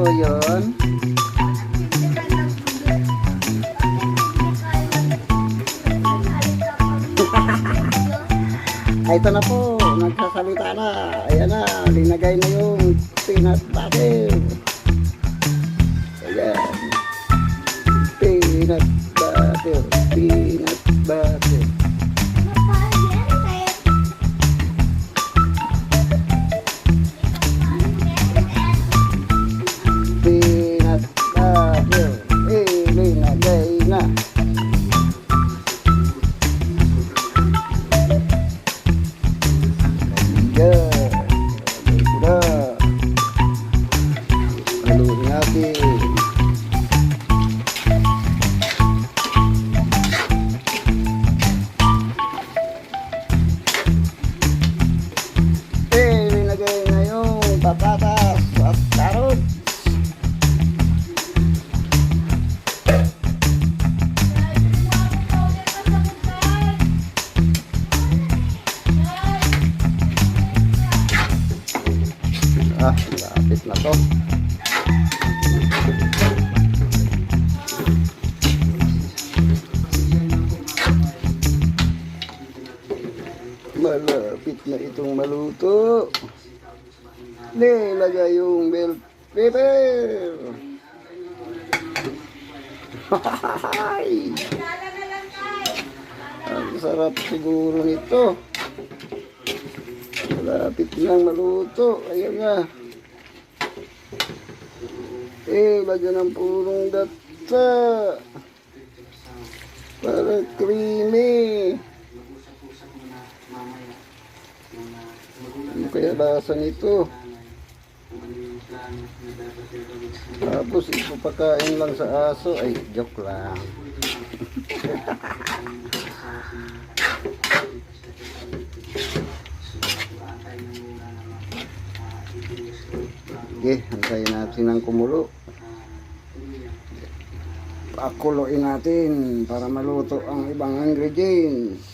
po yun. Ay, ito na po, nagsasalita na. Ayan na, linagay na yung peanut butter. Ayan. Peanut butter, peanut butter. Peanut butter, linagay na. Haluin natin. Linagay na yung patatas at carrots. Lapit na to. Malapit na itong maluto. Nilagay yung bell pepper. Ang sarap siguro nito. Malapit nang maluto. Ayan na. Lagyan ng purong gatsa para creamy. Ano kaya lasa nito? Tapos ipapakain lang sa aso. Ay, joke lang. Okay, antayin natin ng kumulo. Pakuluin natin para maluto ang ibang ingredients.